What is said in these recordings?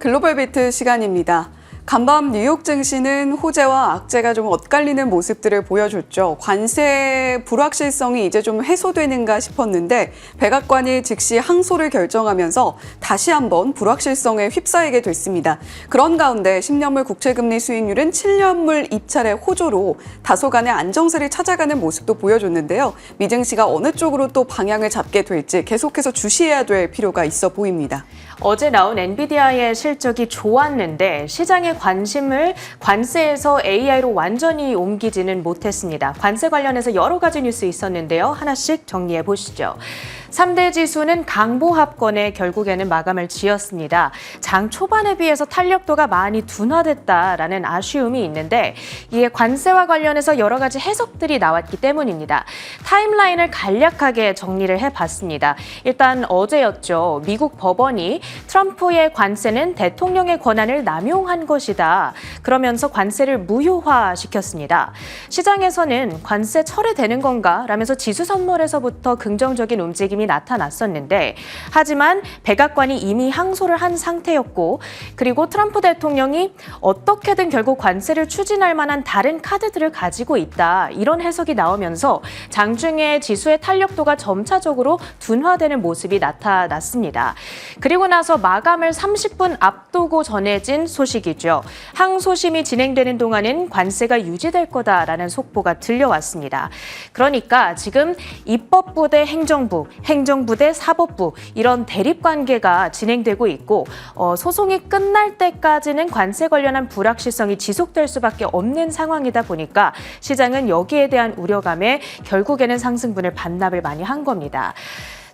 글로벌 비트 시간입니다. 간밤 뉴욕 증시는 호재와 악재가 좀 엇갈리는 모습들을 보여줬죠. 관세 불확실성이 이제 좀 해소되는가 싶었는데 백악관이 즉시 항소를 결정하면서 다시 한번 불확실성에 휩싸이게 됐습니다. 그런 가운데 10년물 국채금리 수익률은 7년물 입찰의 호조로 다소간의 안정세를 찾아가는 모습도 보여줬는데요. 미증시가 어느 쪽으로 또 방향을 잡게 될지 계속해서 주시해야 될 필요가 있어 보입니다. 어제 나온 엔비디아의 실적이 좋았는데 시장의 관심을 관세에서 AI로 완전히 옮기지는 못했습니다. 관세 관련해서 여러 가지 뉴스 있었는데요. 하나씩 정리해 보시죠. 3대 지수는 강보합권에 결국에는 마감을 지었습니다. 장 초반에 비해서 탄력도가 많이 둔화됐다라는 아쉬움이 있는데 이에 관세와 관련해서 여러 가지 해석들이 나왔기 때문입니다. 타임라인을 간략하게 정리를 해봤습니다. 일단 어제였죠. 미국 법원이 트럼프의 관세는 대통령의 권한을 남용한 것이다. 그러면서 관세를 무효화시켰습니다. 시장에서는 관세 철회되는 건가? 라면서 지수 선물에서부터 긍정적인 움직임이 나타났었는데 하지만 백악관이 이미 항소를 한 상태였고 그리고 트럼프 대통령이 어떻게든 결국 관세를 추진할 만한 다른 카드들을 가지고 있다. 이런 해석이 나오면서 장중에 지수의 탄력도가 점차적으로 둔화되는 모습이 나타났습니다. 그리고 나서 마감을 30분 앞두고 전해진 소식이죠. 항소심이 진행되는 동안은 관세가 유지될 거다라는 속보가 들려왔습니다. 그러니까 지금 입법부 대 행정부, 행정부 대 사법부 이런 대립관계가 진행되고 있고 소송이 끝날 때까지는 관세 관련한 불확실성이 지속될 수밖에 없는 상황이다 보니까 시장은 여기에 대한 우려감에 결국에는 상승분을 반납을 많이 한 겁니다.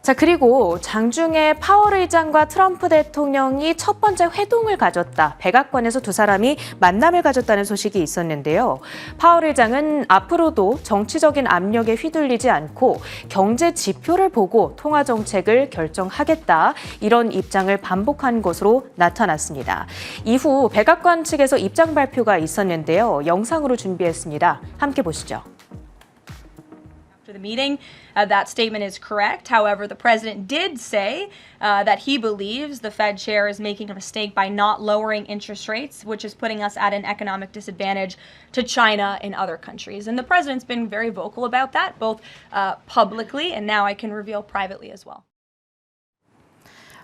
자, 그리고 장중에 파월 의장과 트럼프 대통령이 첫 번째 회동을 가졌다. 백악관에서 두 사람이 만남을 가졌다는 소식이 있었는데요. 파월 의장은 앞으로도 정치적인 압력에 휘둘리지 않고 경제 지표를 보고 통화 정책을 결정하겠다. 이런 입장을 반복한 것으로 나타났습니다. 이후 백악관 측에서 입장 발표가 있었는데요. 영상으로 준비했습니다. 함께 보시죠. The meeting, that statement is correct. However, the president did say that he believes the Fed chair is making a mistake by not lowering interest rates, which is putting us at an economic disadvantage to China and other countries. And the president's been very vocal about that, both publicly and now I can reveal privately as well.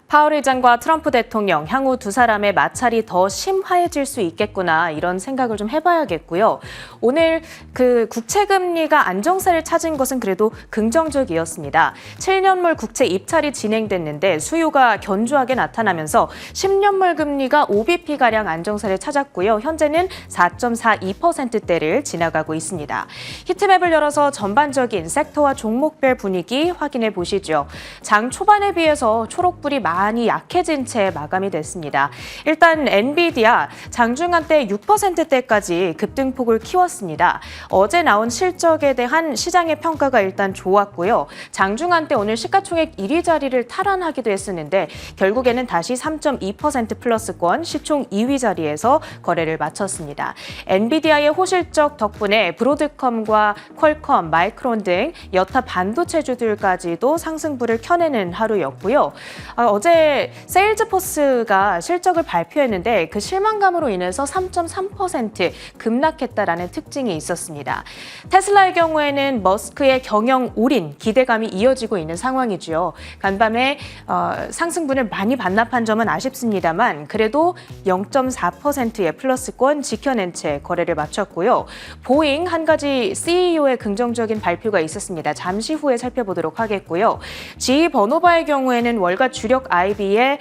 파월 의장과 트럼프 대통령 향후 두 사람의 마찰이 더 심화해질 수 있겠구나 이런 생각을 좀 해봐야겠고요. 오늘 그 국채금리가 안정세를 찾은 것은 그래도 긍정적이었습니다. 7년물 국채 입찰이 진행됐는데 수요가 견조하게 나타나면서 10년물 금리가 5bp가량 안정세를 찾았고요. 현재는 4.42%대를 지나가고 있습니다. 히트맵을 열어서 전반적인 섹터와 종목별 분위기 확인해 보시죠. 장 초반에 비해서 초록불이 많이 약해진 채 마감이 됐습니다. 일단 엔비디아 장중한때 6%대까지 급등폭을 키웠습니다. 어제 나온 실적에 대한 시장의 평가가 일단 좋았고요. 장중한때 오늘 시가총액 1위 자리를 탈환하기도 했었는데 결국에는 다시 3.2% 플러스권 시총 2위 자리에서 거래를 마쳤습니다. 엔비디아의 호실적 덕분에 브로드컴과 퀄컴, 마이크론 등 여타 반도체주들까지도 상승부를 켜내는 하루였고요. 어제 세일즈포스가 실적을 발표했는데 그 실망감으로 인해서 3.3% 급락했다라는 특징이 있었습니다. 테슬라의 경우에는 머스크의 경영 올인, 기대감이 이어지고 있는 상황이죠. 간밤에 상승분을 많이 반납한 점은 아쉽습니다만 그래도 0.4%의 플러스권 지켜낸 채 거래를 마쳤고요. 보잉 한 가지 CEO의 긍정적인 발표가 있었습니다. 잠시 후에 살펴보도록 하겠고요. GE 버노바의 경우에는 월가 주력 IB의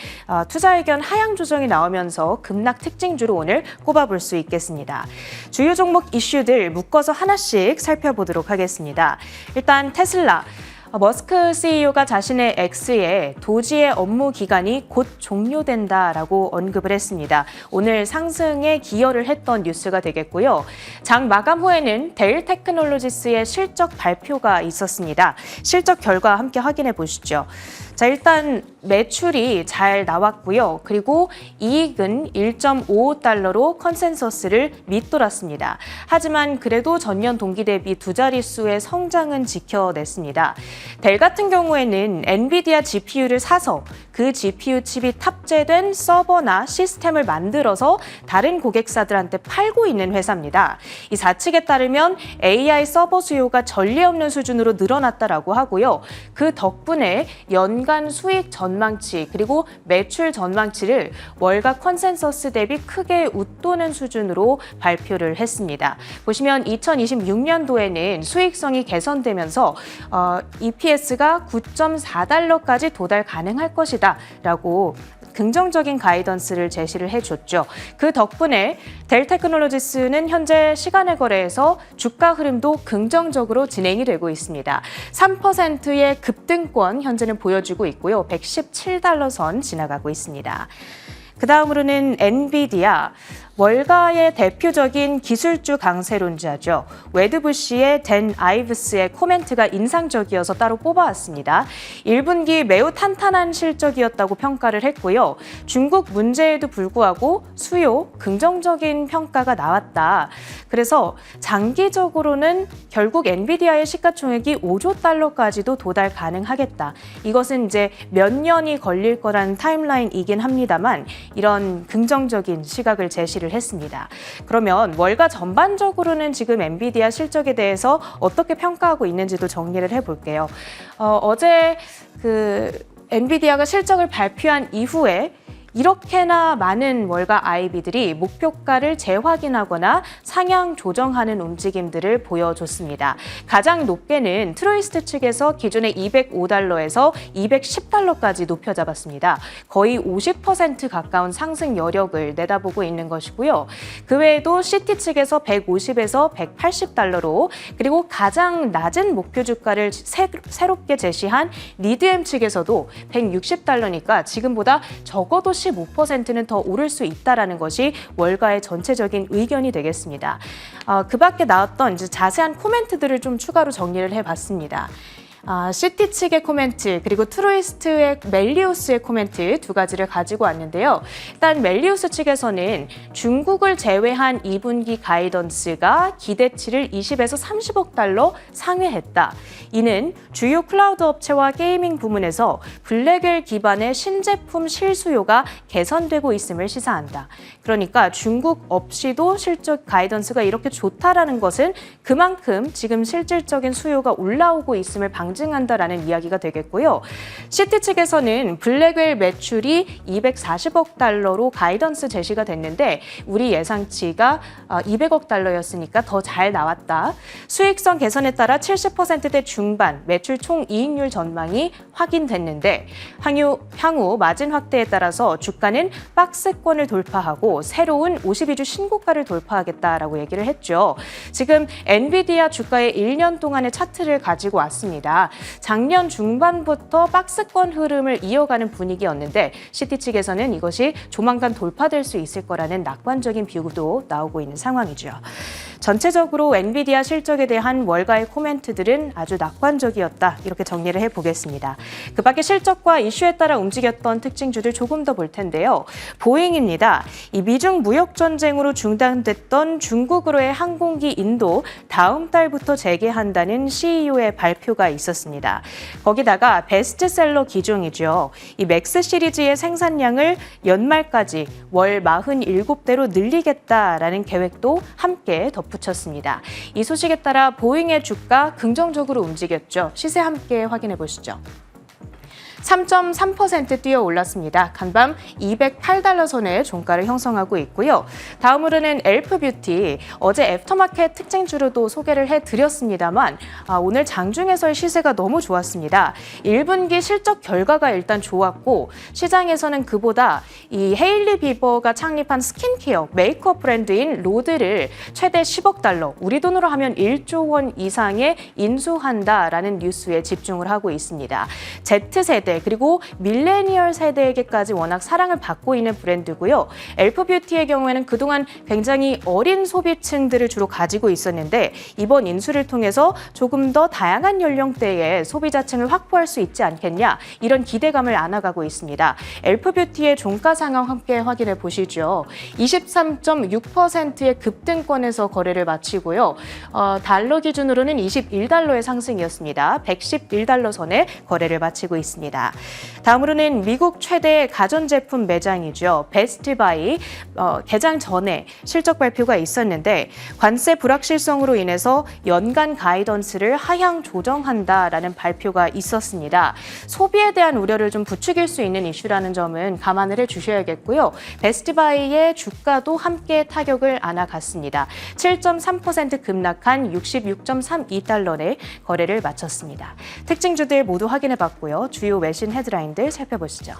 투자 의견 하향 조정이 나오면서 급락 특징주로 오늘 꼽아볼 수 있겠습니다. 주요 종목 이슈들 묶어서 하나씩 살펴보도록 하겠습니다. 일단 테슬라. 머스크 CEO가 자신의 X에 도지의 업무 기간이 곧 종료된다라고 언급을 했습니다. 오늘 상승에 기여를 했던 뉴스가 되겠고요. 장 마감 후에는 데일 테크놀로지스의 실적 발표가 있었습니다. 실적 결과 함께 확인해 보시죠. 자, 일단 매출이 잘 나왔고요. 그리고 이익은 1.55달러로 컨센서스를 밑돌았습니다. 하지만 그래도 전년 동기 대비 두 자릿수의 성장은 지켜냈습니다. 델 같은 경우에는 엔비디아 GPU를 사서 그 GPU 칩이 탑재된 서버나 시스템을 만들어서 다른 고객사들한테 팔고 있는 회사입니다. 이 사측에 따르면 AI 서버 수요가 전례 없는 수준으로 늘어났다라고 하고요. 그 덕분에 연간 수익 전망치 그리고 매출 전망치를 월가 컨센서스 대비 크게 웃도는 수준으로 발표를 했습니다. 보시면 2026년도에는 수익성이 개선되면서 EPS가 9.4달러까지 도달 가능할 것이다 라고 긍정적인 가이던스를 제시를 해줬죠. 그 덕분에 델 테크놀로지스는 현재 시간의 거래에서 주가 흐름도 긍정적으로 진행이 되고 있습니다. 3%의 급등권 현재는 보여주고 있고요. 117달러 선 지나가고 있습니다. 그 다음으로는 엔비디아. 월가의 대표적인 기술주 강세론자죠. 웨드부시의 댄 아이브스의 코멘트가 인상적이어서 따로 뽑아왔습니다. 1분기 매우 탄탄한 실적이었다고 평가를 했고요. 중국 문제에도 불구하고 수요, 긍정적인 평가가 나왔다. 그래서 장기적으로는 결국 엔비디아의 시가총액이 5조 달러까지도 도달 가능하겠다. 이것은 이제 몇 년이 걸릴 거라는 타임라인이긴 합니다만 이런 긍정적인 시각을 제시를 했습니다. 그러면 월가 전반적으로는 지금 엔비디아 실적에 대해서 어떻게 평가하고 있는지도 정리를 해볼게요. 어제 엔비디아가 실적을 발표한 이후에 이렇게나 많은 월가 IB들이 목표가를 재확인하거나 상향 조정하는 움직임들을 보여줬습니다. 가장 높게는 트루이스트 측에서 기존의 205달러에서 210달러까지 높여 잡았습니다. 거의 50% 가까운 상승 여력을 내다보고 있는 것이고요. 그 외에도 CT 측에서 150에서 180달러로 그리고 가장 낮은 목표 주가를 새롭게 제시한 리드엠 측에서도 160달러니까 지금보다 적어도 15%는 더 오를 수 있다는 것이 월가의 전체적인 의견이 되겠습니다. 그 밖에 나왔던 이제 자세한 코멘트들을 좀 추가로 정리를 해봤습니다. CT 측의 코멘트 그리고 트루이스트의 멜리우스의 코멘트 두 가지를 가지고 왔는데요. 일단 멜리우스 측에서는 중국을 제외한 2분기 가이던스가 기대치를 20에서 30억 달러 상회했다. 이는 주요 클라우드 업체와 게이밍 부문에서 블랙웰 기반의 신제품 실수요가 개선되고 있음을 시사한다. 그러니까 중국 없이도 실적 가이던스가 이렇게 좋다라는 것은 그만큼 지금 실질적인 수요가 올라오고 있음을 방증한다라는 이야기가 되겠고요. CT 측에서는 블랙웰 매출이 240억 달러로 가이던스 제시가 됐는데 우리 예상치가 200억 달러였으니까 더 잘 나왔다. 수익성 개선에 따라 70%대 중반 매출 총 이익률 전망이 확인됐는데 향후 마진 확대에 따라서 주가는 박스권을 돌파하고 새로운 52주 신고가를 돌파하겠다라고 얘기를 했죠. 지금 엔비디아 주가의 1년 동안의 차트를 가지고 왔습니다. 작년 중반부터 박스권 흐름을 이어가는 분위기였는데 CT 측에서는 이것이 조만간 돌파될 수 있을 거라는 낙관적인 뷰도 나오고 있는 상황이죠. 전체적으로 엔비디아 실적에 대한 월가의 코멘트들은 아주 낙관적이었다. 이렇게 정리를 해보겠습니다. 그 밖에 실적과 이슈에 따라 움직였던 특징주들 조금 더 볼 텐데요. 보잉입니다. 이 미중 무역 전쟁으로 중단됐던 중국으로의 항공기 인도 다음 달부터 재개한다는 CEO의 발표가 있었습니다. 거기다가 베스트셀러 기종이죠. 이 맥스 시리즈의 생산량을 연말까지 월 47대로 늘리겠다라는 계획도 함께 덧붙였습니다. 이 소식에 따라 보잉의 주가 긍정적으로 움직였죠. 시세 함께 확인해 보시죠. 3.3% 뛰어 올랐습니다. 간밤 208달러 선의 종가를 형성하고 있고요. 다음으로는 엘프뷰티. 어제 애프터마켓 특징주로도 소개를 해드렸습니다만 오늘 장중에서의 시세가 너무 좋았습니다. 1분기 실적 결과가 일단 좋았고 시장에서는 그보다 이 헤일리 비버가 창립한 스킨케어 메이크업 브랜드인 로드를 최대 10억 달러, 우리 돈으로 하면 1조 원 이상에 인수한다라는 뉴스에 집중을 하고 있습니다. Z세대 세대 그리고 밀레니얼 세대에게까지 워낙 사랑을 받고 있는 브랜드고요. 엘프뷰티의 경우에는 그동안 굉장히 어린 소비층들을 주로 가지고 있었는데 이번 인수를 통해서 조금 더 다양한 연령대의 소비자층을 확보할 수 있지 않겠냐 이런 기대감을 안아가고 있습니다. 엘프뷰티의 종가 상황 함께 확인해 보시죠. 23.6%의 급등권에서 거래를 마치고요. 달러 기준으로는 21달러의 상승이었습니다. 111달러 선에 거래를 마치고 있습니다. 다음으로는 미국 최대 가전제품 매장이죠. 베스트바이 개장 전에 실적 발표가 있었는데 관세 불확실성으로 인해서 연간 가이던스를 하향 조정한다라는 발표가 있었습니다. 소비에 대한 우려를 좀 부추길 수 있는 이슈라는 점은 감안을 해주셔야겠고요. 베스트바이의 주가도 함께 타격을 안아갔습니다. 7.3% 급락한 66.32달러에 거래를 마쳤습니다. 특징주들 모두 확인해봤고요. 주요 외신 헤드라인들 살펴보시죠.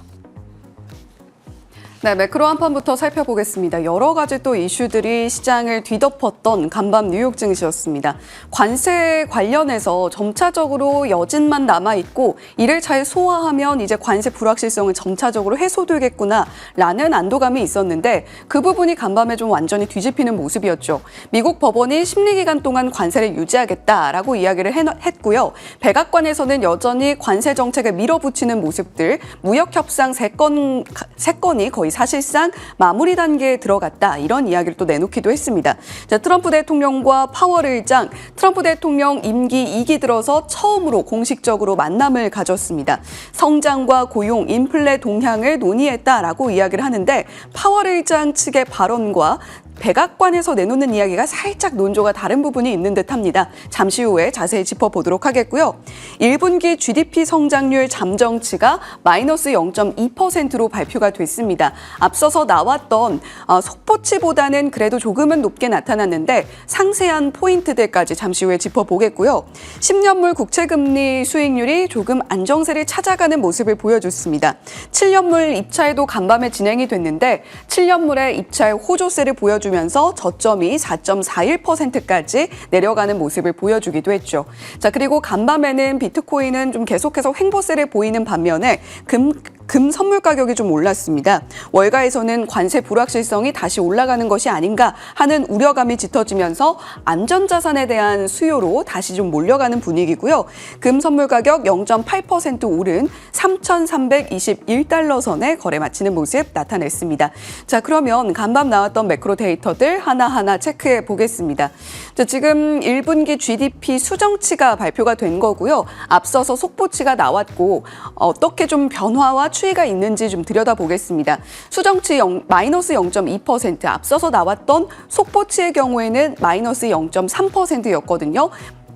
네, 매크로 한판부터 살펴보겠습니다. 여러 가지 또 이슈들이 시장을 뒤덮었던 간밤 뉴욕 증시였습니다. 관세 관련해서 점차적으로 여진만 남아있고 이를 잘 소화하면 이제 관세 불확실성은 점차적으로 해소되겠구나라는 안도감이 있었는데 그 부분이 간밤에 좀 완전히 뒤집히는 모습이었죠. 미국 법원이 심리기간 동안 관세를 유지하겠다라고 이야기를 했고요. 백악관에서는 여전히 관세 정책을 밀어붙이는 모습들, 무역협상 3건이 거의 사실상 마무리 단계에 들어갔다 이런 이야기를 또 내놓기도 했습니다. 자, 트럼프 대통령과 파월 의장, 트럼프 대통령 임기 2기 들어서 처음으로 공식적으로 만남을 가졌습니다. 성장과 고용, 인플레 동향을 논의했다라고 이야기를 하는데 파월 의장 측의 발언과 백악관에서 내놓는 이야기가 살짝 논조가 다른 부분이 있는 듯합니다. 잠시 후에 자세히 짚어보도록 하겠고요. 1분기 GDP 성장률 잠정치가 마이너스 0.2%로 발표가 됐습니다. 앞서서 나왔던 속보치보다는 그래도 조금은 높게 나타났는데 상세한 포인트들까지 잠시 후에 짚어보겠고요. 10년물 국채금리 수익률이 조금 안정세를 찾아가는 모습을 보여줬습니다. 7년물 입차에도 간밤에 진행이 됐는데 7년물의 입차에 호조세를 보여주면서 저점이 4.41%까지 내려가는 모습을 보여주기도 했죠. 자, 그리고 간밤에는 비트코인은 좀 계속해서 횡보세를 보이는 반면에 금 선물 가격이 좀 올랐습니다. 월가에서는 관세 불확실성이 다시 올라가는 것이 아닌가 하는 우려감이 짙어지면서 안전자산에 대한 수요로 다시 좀 몰려가는 분위기고요. 금 선물 가격 0.8% 오른 3,321달러 선에 거래 마치는 모습 나타냈습니다. 자, 그러면 간밤 나왔던 매크로 데이터들 하나하나 체크해 보겠습니다. 자, 지금 1분기 GDP 수정치가 발표가 된 거고요. 앞서서 속보치가 나왔고 어떻게 좀 변화와 추이가 있는지 좀 들여다보겠습니다. 수정치 마이너스 0.2%, 앞서서 나왔던 속보치의 경우에는 마이너스 0.3%였거든요.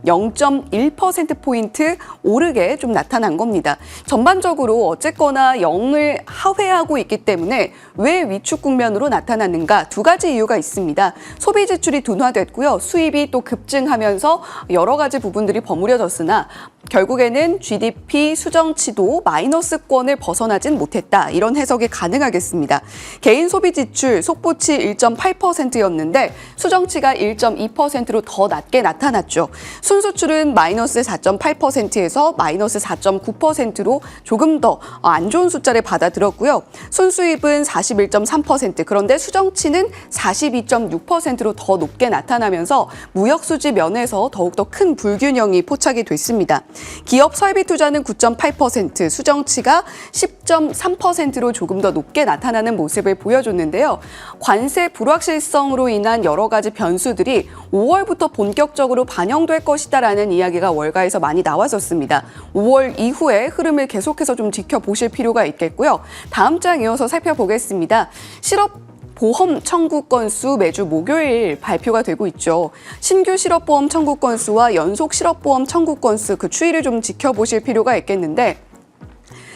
0.1%포인트 오르게 좀 나타난 겁니다. 전반적으로 어쨌거나 0을 하회하고 있기 때문에 왜 위축 국면으로 나타났는가 두 가지 이유가 있습니다. 소비 지출이 둔화됐고요. 수입이 또 급증하면서 여러 가지 부분들이 버무려졌으나 결국에는 GDP 수정치도 마이너스권을 벗어나진 못했다. 이런 해석이 가능하겠습니다. 개인 소비 지출 속보치 1.8%였는데 수정치가 1.2%로 더 낮게 나타났죠. 순수출은 마이너스 4.8%에서 마이너스 4.9%로 조금 더 안 좋은 숫자를 받아들었고요. 순수입은 41.3%, 그런데 수정치는 42.6%로 더 높게 나타나면서 무역 수지 면에서 더욱더 큰 불균형이 포착이 됐습니다. 기업 설비 투자는 9.8%, 수정치가 10.3%로 조금 더 높게 나타나는 모습을 보여줬는데요. 관세 불확실성으로 인한 여러 가지 변수들이 5월부터 본격적으로 반영될 것이다라는 이야기가 월가에서 많이 나왔었습니다. 5월 이후의 흐름을 계속해서 좀 지켜보실 필요가 있겠고요. 다음 장 이어서 살펴보겠습니다. 실업보험 청구 건수 매주 목요일 발표가 되고 있죠. 신규 실업보험 청구 건수와 연속 실업보험 청구 건수 그 추이를 좀 지켜보실 필요가 있겠는데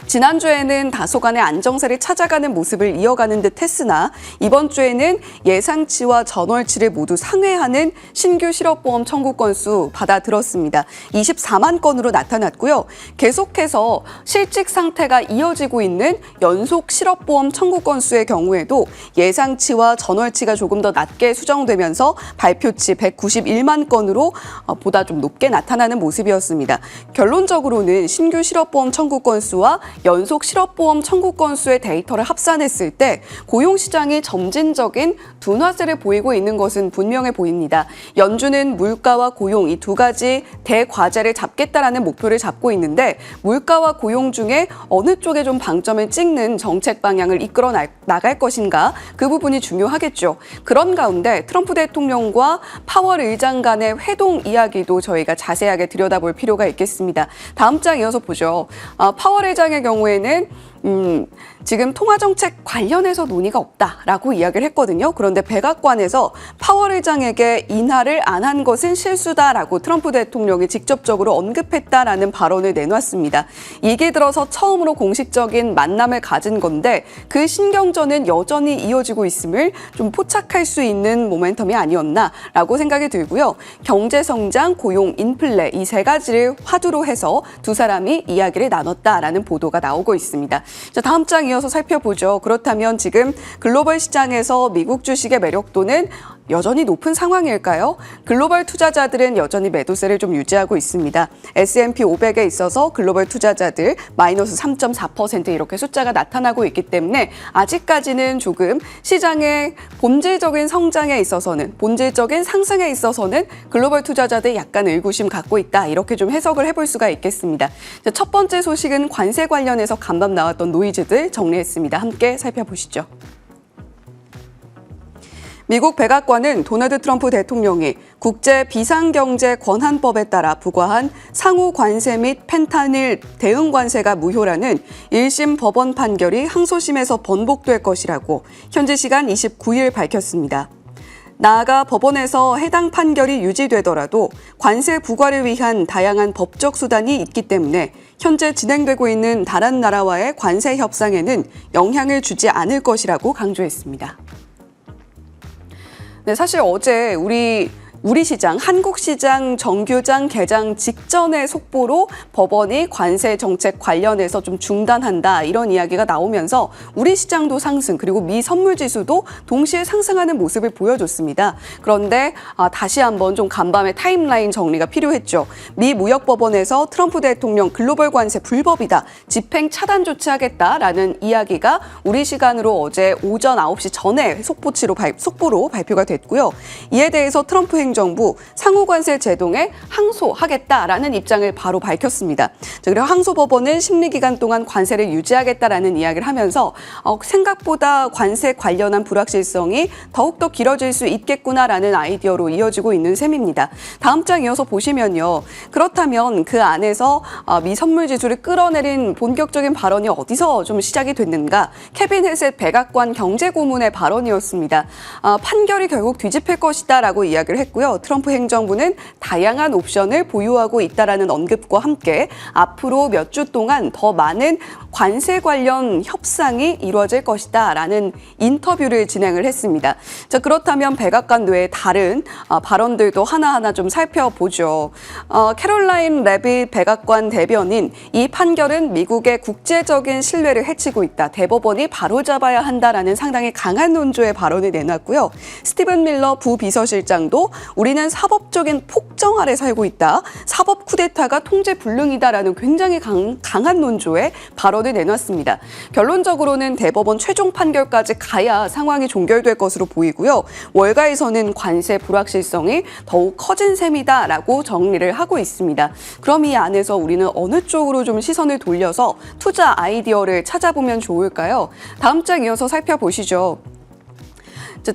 지난주에는 다소간의 안정세를 찾아가는 모습을 이어가는 듯 했으나 이번 주에는 예상치와 전월치를 모두 상회하는 신규 실업보험 청구 건수 받아들었습니다. 24만 건으로 나타났고요. 계속해서 실직 상태가 이어지고 있는 연속 실업보험 청구 건수의 경우에도 예상치와 전월치가 조금 더 낮게 수정되면서 발표치 191만 건으로 보다 좀 높게 나타나는 모습이었습니다. 결론적으로는 신규 실업보험 청구 건수와 연속 실업보험 청구 건수의 데이터를 합산했을 때 고용시장이 점진적인 둔화세를 보이고 있는 것은 분명해 보입니다. 연준은 물가와 고용 이 두 가지 대과제를 잡겠다라는 목표를 잡고 있는데 물가와 고용 중에 어느 쪽에 좀 방점을 찍는 정책 방향을 이끌어 나갈 것인가 그 부분이 중요하겠죠. 그런 가운데 트럼프 대통령과 파월 의장 간의 회동 이야기도 저희가 자세하게 들여다볼 필요가 있겠습니다. 다음 장 이어서 보죠. 파월 의장의 경우에는 지금 통화정책 관련해서 논의가 없다라고 이야기를 했거든요. 그런데 백악관에서 파월 의장에게 인하를 안 한 것은 실수다라고 트럼프 대통령이 직접적으로 언급했다라는 발언을 내놨습니다. 이게 들어서 처음으로 공식적인 만남을 가진 건데 그 신경전은 여전히 이어지고 있음을 좀 포착할 수 있는 모멘텀이 아니었나라고 생각이 들고요. 경제성장, 고용, 인플레 이 세 가지를 화두로 해서 두 사람이 이야기를 나눴다라는 보도가 나오고 있습니다. 자, 다음 장 이어서 살펴보죠. 그렇다면 지금 글로벌 시장에서 미국 주식의 매력도는 여전히 높은 상황일까요? 글로벌 투자자들은 여전히 매도세를 좀 유지하고 있습니다. S&P 500에 있어서 글로벌 투자자들 마이너스 3.4% 이렇게 숫자가 나타나고 있기 때문에 아직까지는 조금 시장의 본질적인 성장에 있어서는 본질적인 상승에 있어서는 글로벌 투자자들 약간 의구심 갖고 있다 이렇게 좀 해석을 해볼 수가 있겠습니다. 자, 첫 번째 소식은 관세 관련해서 간밤 나왔던 노이즈들 정리했습니다. 함께 살펴보시죠. 미국 백악관은 도널드 트럼프 대통령이 국제 비상경제 권한법에 따라 부과한 상호 관세 및 펜타닐 대응 관세가 무효라는 1심 법원 판결이 항소심에서 번복될 것이라고 현지 시간 29일 밝혔습니다. 나아가 법원에서 해당 판결이 유지되더라도 관세 부과를 위한 다양한 법적 수단이 있기 때문에 현재 진행되고 있는 다른 나라와의 관세 협상에는 영향을 주지 않을 것이라고 강조했습니다. 네, 사실 어제 우리 시장, 한국 시장 정규장 개장 직전의 속보로 법원이 관세 정책 관련해서 좀 중단한다 이런 이야기가 나오면서 우리 시장도 상승 그리고 미 선물 지수도 동시에 상승하는 모습을 보여줬습니다. 그런데 다시 한번 좀 간밤에 타임라인 정리가 필요했죠. 미 무역법원에서 트럼프 대통령 글로벌 관세 불법이다, 집행 차단 조치하겠다라는 이야기가 우리 시간으로 어제 오전 9시 전에 속보로 발표가 됐고요. 이에 대해서 트럼프 정부 상호관세 제동에 항소하겠다라는 입장을 바로 밝혔습니다. 그리고 항소법원은 심리기간 동안 관세를 유지하겠다라는 이야기를 하면서 생각보다 관세 관련한 불확실성이 더욱더 길어질 수 있겠구나라는 아이디어로 이어지고 있는 셈입니다. 다음 장 이어서 보시면요. 그렇다면 그 안에서 미 선물지수를 끌어내린 본격적인 발언이 어디서 좀 시작이 됐는가? 케빈 헤셋 백악관 경제고문의 발언이었습니다. 판결이 결국 뒤집힐 것이다라고 이야기를 했고요. 트럼프 행정부는 다양한 옵션을 보유하고 있다라는 언급과 함께 앞으로 몇 주 동안 더 많은 관세 관련 협상이 이루어질 것이다라는 인터뷰를 진행을 했습니다. 자, 그렇다면 백악관 외에 다른 발언들도 하나하나 좀 살펴보죠. 캐롤라인 레빗 백악관 대변인 이 판결은 미국의 국제적인 신뢰를 해치고 있다. 대법원이 바로잡아야 한다라는 상당히 강한 논조의 발언을 내놨고요. 스티븐 밀러 부비서실장도 우리는 사법적인 폭정 아래 살고 있다. 사법 쿠데타가 통제 불능이다라는 굉장히 강한 논조의 발언을 내놨습니다. 결론적으로는 대법원 최종 판결까지 가야 상황이 종결될 것으로 보이고요. 월가에서는 관세 불확실성이 더욱 커진 셈이다라고 정리를 하고 있습니다. 그럼 이 안에서 우리는 어느 쪽으로 좀 시선을 돌려서 투자 아이디어를 찾아보면 좋을까요? 다음 장 이어서 살펴보시죠.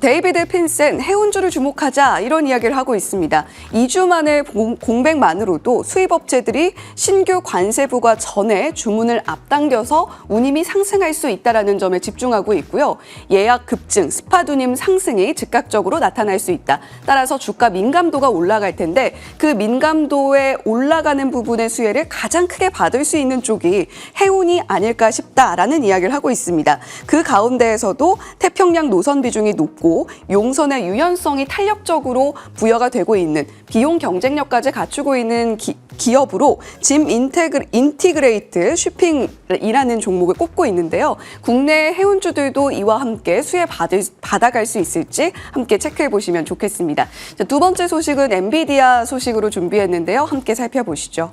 데이비드 핀센 해운주를 주목하자 이런 이야기를 하고 있습니다. 2주 만에 공백만으로도 수입업체들이 신규 관세 부과 전에 주문을 앞당겨서 운임이 상승할 수 있다는 점에 집중하고 있고요. 예약 급증, 스파두님 상승이 즉각적으로 나타날 수 있다. 따라서 주가 민감도가 올라갈 텐데 그 민감도에 올라가는 부분의 수혜를 가장 크게 받을 수 있는 쪽이 해운이 아닐까 싶다라는 이야기를 하고 있습니다. 그 가운데에서도 태평양 노선 비중이 높고 용선의 유연성이 탄력적으로 부여가 되고 있는 비용 경쟁력까지 갖추고 있는 기업으로 짐 인티그레이트 쉬핑이라는 종목을 꼽고 있는데요. 국내 해운주들도 이와 함께 수혜 받아갈 수 있을지 함께 체크해 보시면 좋겠습니다. 자, 두 번째 소식은 엔비디아 소식으로 준비했는데요. 함께 살펴보시죠.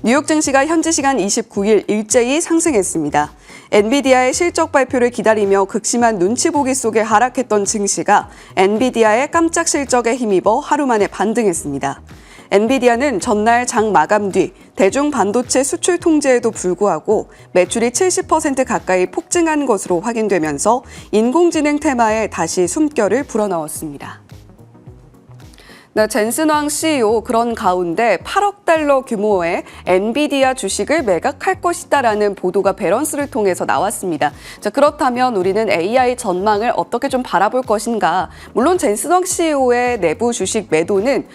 뉴욕 증시가 현지 시간 29일 일제히 상승했습니다. 엔비디아의 실적 발표를 기다리며 극심한 눈치 보기 속에 하락했던 증시가 엔비디아의 깜짝 실적에 힘입어 하루 만에 반등했습니다. 엔비디아는 전날 장 마감 뒤 대중 반도체 수출 통제에도 불구하고 매출이 70% 가까이 폭증한 것으로 확인되면서 인공지능 테마에 다시 숨결을 불어넣었습니다. 네, 젠슨 왕 CEO 그런 가운데 8억 달러 규모의 엔비디아 주식을 매각할 것이다라는 보도가 배런스를 통해서 나왔습니다. 자, 그렇다면 우리는 AI 전망을 어떻게 좀 바라볼 것인가? 물론 젠슨 왕 CEO의 내부 주식 매도는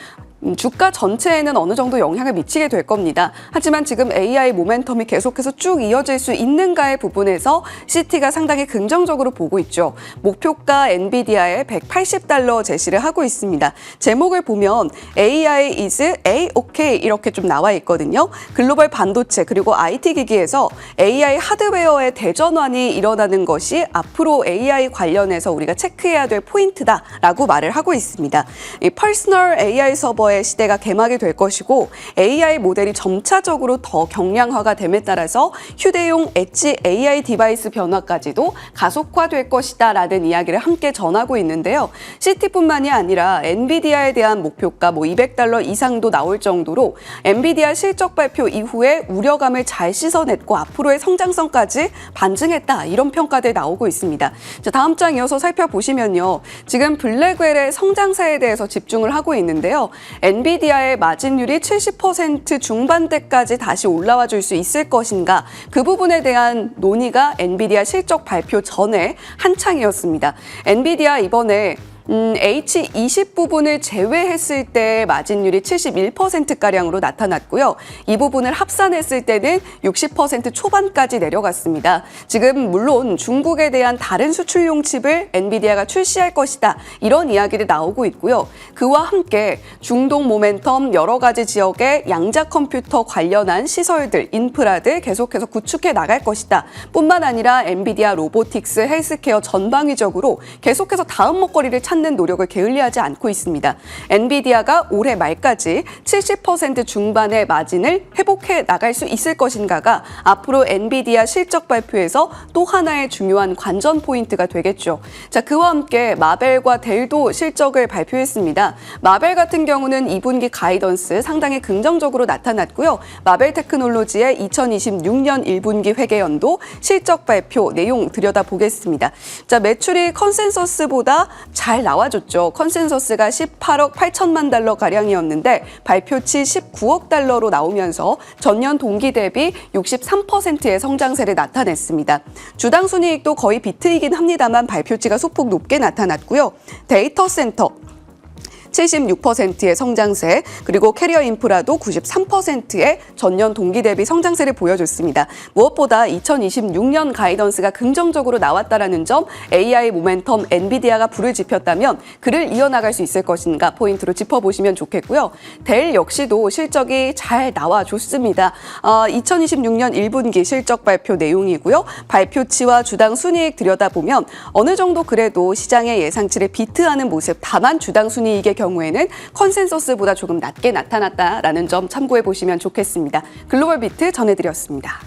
주가 전체에는 어느 정도 영향을 미치게 될 겁니다. 하지만 지금 AI 모멘텀이 계속해서 쭉 이어질 수 있는가의 부분에서 시티가 상당히 긍정적으로 보고 있죠. 목표가 엔비디아의 180달러 제시를 하고 있습니다. 제목을 보면 AI is A-OK 이렇게 좀 나와 있거든요. 글로벌 반도체 그리고 IT 기기에서 AI 하드웨어의 대전환이 일어나는 것이 앞으로 AI 관련해서 우리가 체크해야 될 포인트다라고 말을 하고 있습니다. 이 퍼스널 AI 서버 의 시대가 개막이 될 것이고 AI 모델이 점차적으로 더 경량화가 됨에 따라서 휴대용 엣지 AI 디바이스 변화까지도 가속화될 것이다라는 이야기를 함께 전하고 있는데요. 시티뿐만이 아니라 엔비디아에 대한 목표가 200달러 이상도 나올 정도로 엔비디아 실적 발표 이후에 우려감을 잘 씻어냈고 앞으로의 성장성까지 반증했다 이런 평가들 나오고 있습니다. 자, 다음 장 이어서 살펴보시면요. 지금 블랙웰의 성장세에 대해서 집중을 하고 있는데요. 엔비디아의 마진율이 70% 중반대까지 다시 올라와 줄 수 있을 것인가 그 부분에 대한 논의가 엔비디아 실적 발표 전에 한창이었습니다. 엔비디아 이번에 H20 부분을 제외했을 때 마진율이 71%가량으로 나타났고요. 이 부분을 합산했을 때는 60% 초반까지 내려갔습니다. 지금 물론 중국에 대한 다른 수출용 칩을 엔비디아가 출시할 것이다. 이런 이야기를 나오고 있고요. 그와 함께 중동 모멘텀 여러 가지 지역의 양자 컴퓨터 관련한 시설들, 인프라들 계속해서 구축해 나갈 것이다. 뿐만 아니라 엔비디아 로보틱스, 헬스케어 전방위적으로 계속해서 다음 먹거리를 찾는 노력을 게을리하지 않고 있습니다. 엔비디아가 올해 말까지 70% 중반의 마진을 회복해 나갈 수 있을 것인가가 앞으로 엔비디아 실적 발표에서 또 하나의 중요한 관전 포인트가 되겠죠. 자, 그와 함께 마벨과 델도 실적을 발표했습니다. 마벨 같은 경우는 2분기 가이던스 상당히 긍정적으로 나타났고요. 마벨 테크놀로지의 2026년 1분기 회계연도 실적 발표 내용 들여다보겠습니다. 자, 매출이 컨센서스보다 잘 나와줬죠. 컨센서스가 18억 8천만 달러 가량이었는데 발표치 19억 달러로 나오면서 전년 동기 대비 63%의 성장세를 나타냈습니다. 주당 순이익도 거의 비트이긴 합니다만 발표치가 소폭 높게 나타났고요. 데이터 센터 76%의 성장세, 그리고 캐리어 인프라도 93%의 전년 동기 대비 성장세를 보여줬습니다. 무엇보다 2026년 가이던스가 긍정적으로 나왔다라는 점, AI 모멘텀 엔비디아가 불을 지폈다면 그를 이어나갈 수 있을 것인가 포인트로 짚어보시면 좋겠고요. 델 역시도 실적이 잘 나와줬습니다. 2026년 1분기 실적 발표 내용이고요. 발표치와 주당 순이익 들여다보면 어느 정도 그래도 시장의 예상치를 비트하는 모습, 다만 주당 순이익의 경우에는 컨센서스보다 조금 낮게 나타났다라는 점 참고해 보시면 좋겠습니다. 글로벌 비트 전해드렸습니다.